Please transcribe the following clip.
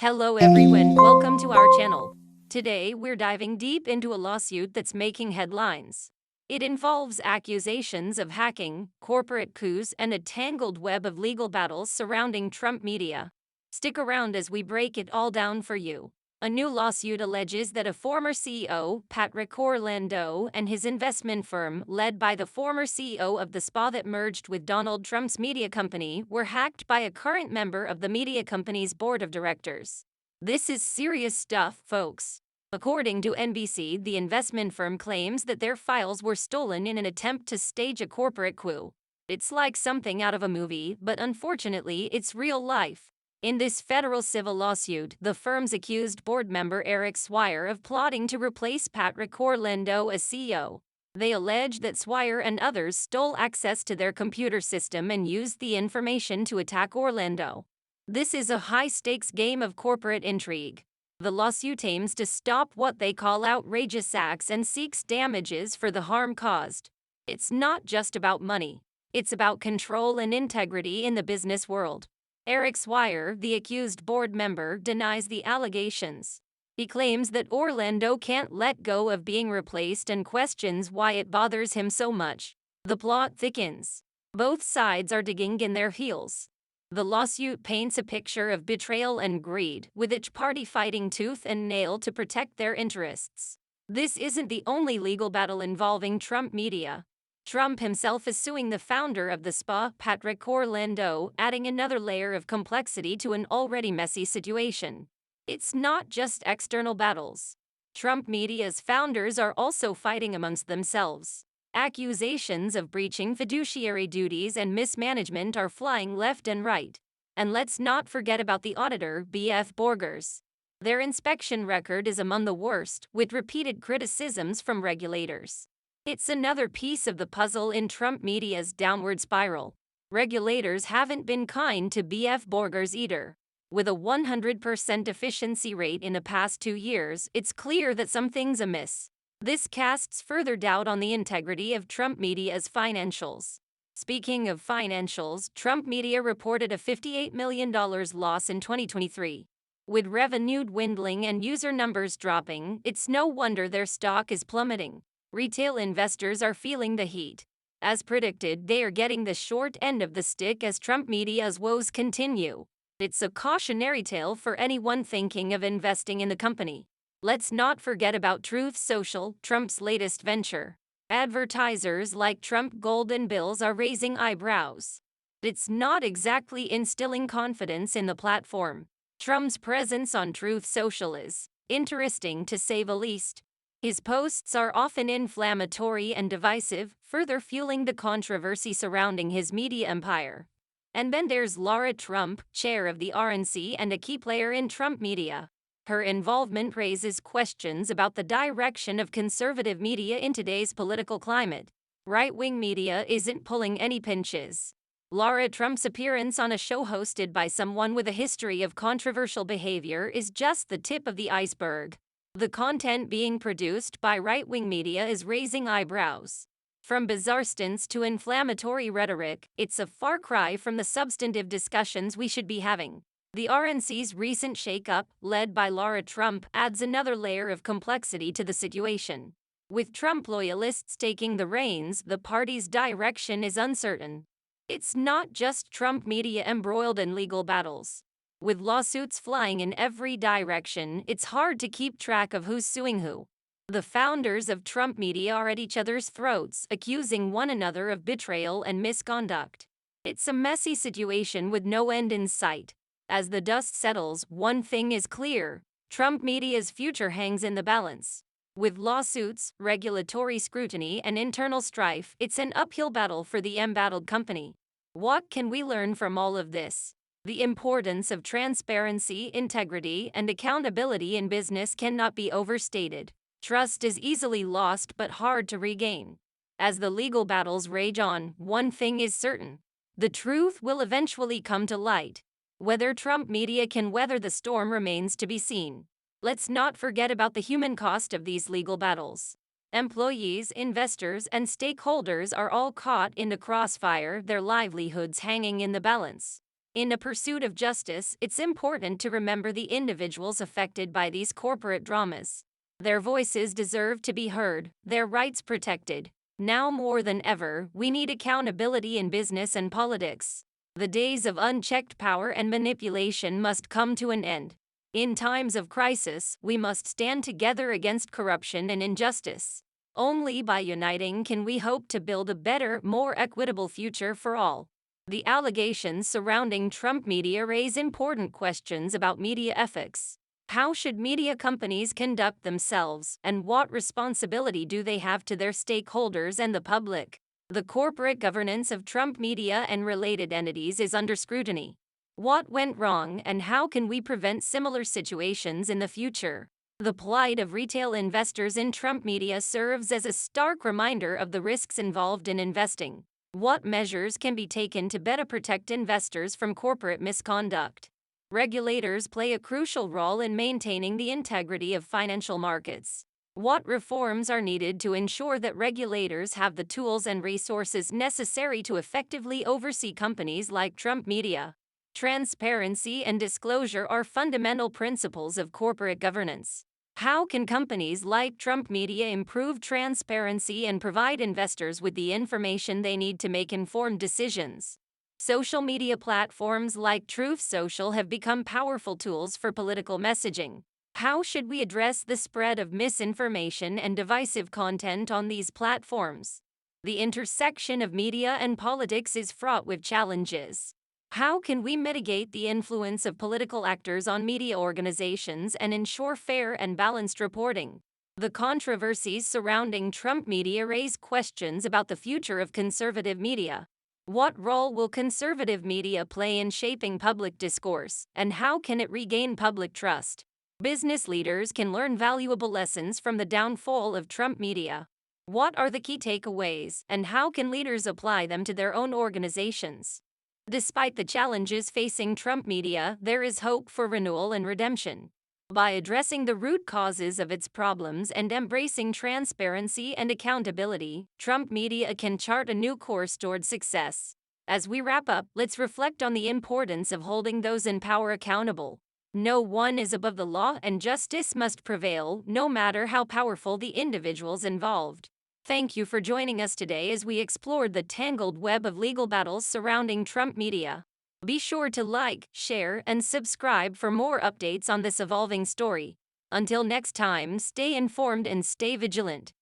Hello everyone, welcome to our channel. Today we're diving deep into a lawsuit that's making headlines. It involves accusations of hacking, corporate coups, and a tangled web of legal battles surrounding Trump media. Stick around as we break it all down for you. A new lawsuit alleges that a former CEO, Patrick Orlando, and his investment firm, led by the former CEO of the spa that merged with Donald Trump's media company, were hacked by a current member of the media company's board of directors. This is serious stuff, folks. According to NBC, the investment firm claims that their files were stolen in an attempt to stage a corporate coup. It's like something out of a movie, but unfortunately, it's real life. In this federal civil lawsuit, the firm's accused board member Eric Swire of plotting to replace Patrick Orlando as CEO. They allege that Swire and others stole access to their computer system and used the information to attack Orlando. This is a high-stakes game of corporate intrigue. The lawsuit aims to stop what they call outrageous acts and seeks damages for the harm caused. It's not just about money. It's about control and integrity in the business world. Eric Swire, the accused board member, denies the allegations. He claims that Orlando can't let go of being replaced and questions why it bothers him so much. The plot thickens. Both sides are digging in their heels. The lawsuit paints a picture of betrayal and greed, with each party fighting tooth and nail to protect their interests. This isn't the only legal battle involving Trump media. Trump himself is suing the founder of the spa, Patrick Orlando, adding another layer of complexity to an already messy situation. It's not just external battles. Trump media's founders are also fighting amongst themselves. Accusations of breaching fiduciary duties and mismanagement are flying left and right. And let's not forget about the auditor, B.F. Borgers. Their inspection record is among the worst, with repeated criticisms from regulators. It's another piece of the puzzle in Trump media's downward spiral. Regulators haven't been kind to B.F. Borgers either. With a 100% efficiency rate in the past 2 years, it's clear that something's amiss. This casts further doubt on the integrity of Trump media's financials. Speaking of financials, Trump media reported a $58 million loss in 2023. With revenue dwindling and user numbers dropping, it's no wonder their stock is plummeting. Retail investors are feeling the heat. As predicted, they are getting the short end of the stick as Trump media's woes continue. It's a cautionary tale for anyone thinking of investing in the company. Let's not forget about Truth Social, Trump's latest venture. Advertisers like Trump Golden Bills are raising eyebrows. It's not exactly instilling confidence in the platform. Trump's presence on Truth Social is interesting to say the least. His posts are often inflammatory and divisive, further fueling the controversy surrounding his media empire. And then there's Laura Trump, chair of the RNC and a key player in Trump media. Her involvement raises questions about the direction of conservative media in today's political climate. Right-wing media isn't pulling any punches. Laura Trump's appearance on a show hosted by someone with a history of controversial behavior is just the tip of the iceberg. The content being produced by right-wing media is raising eyebrows. From bizarre stunts to inflammatory rhetoric, it's a far cry from the substantive discussions we should be having. The RNC's recent shakeup, led by Laura Trump, adds another layer of complexity to the situation. With Trump loyalists taking the reins, the party's direction is uncertain. It's not just Trump media embroiled in legal battles. With lawsuits flying in every direction, it's hard to keep track of who's suing who. The founders of Trump media are at each other's throats, accusing one another of betrayal and misconduct. It's a messy situation with no end in sight. As the dust settles, one thing is clear: Trump media's future hangs in the balance. With lawsuits, regulatory scrutiny, and internal strife, it's an uphill battle for the embattled company. What can we learn from all of this? The importance of transparency, integrity, and accountability in business cannot be overstated. Trust is easily lost but hard to regain. As the legal battles rage on, one thing is certain: the truth will eventually come to light. Whether Trump media can weather the storm remains to be seen. Let's not forget about the human cost of these legal battles. Employees, investors, and stakeholders are all caught in the crossfire, their livelihoods hanging in the balance. In the pursuit of justice, it's important to remember the individuals affected by these corporate dramas. Their voices deserve to be heard, their rights protected. Now more than ever, we need accountability in business and politics. The days of unchecked power and manipulation must come to an end. In times of crisis, we must stand together against corruption and injustice. Only by uniting can we hope to build a better, more equitable future for all. The allegations surrounding Trump media raise important questions about media ethics. How should media companies conduct themselves, and what responsibility do they have to their stakeholders and the public? The corporate governance of Trump media and related entities is under scrutiny. What went wrong, and how can we prevent similar situations in the future? The plight of retail investors in Trump media serves as a stark reminder of the risks involved in investing. What measures can be taken to better protect investors from corporate misconduct? Regulators play a crucial role in maintaining the integrity of financial markets. What reforms are needed to ensure that regulators have the tools and resources necessary to effectively oversee companies like Trump Media? Transparency and disclosure are fundamental principles of corporate governance. How can companies like Trump Media improve transparency and provide investors with the information they need to make informed decisions? Social media platforms like Truth Social have become powerful tools for political messaging. How should we address the spread of misinformation and divisive content on these platforms? The intersection of media and politics is fraught with challenges. How can we mitigate the influence of political actors on media organizations and ensure fair and balanced reporting? The controversies surrounding Trump media raise questions about the future of conservative media. What role will conservative media play in shaping public discourse, and how can it regain public trust? Business leaders can learn valuable lessons from the downfall of Trump media. What are the key takeaways, and how can leaders apply them to their own organizations? Despite the challenges facing Trump media, there is hope for renewal and redemption. By addressing the root causes of its problems and embracing transparency and accountability, Trump media can chart a new course toward success. As we wrap up, let's reflect on the importance of holding those in power accountable. No one is above the law, and justice must prevail, no matter how powerful the individuals involved. Thank you for joining us today as we explored the tangled web of legal battles surrounding Trump media. Be sure to like, share, and subscribe for more updates on this evolving story. Until next time, stay informed and stay vigilant.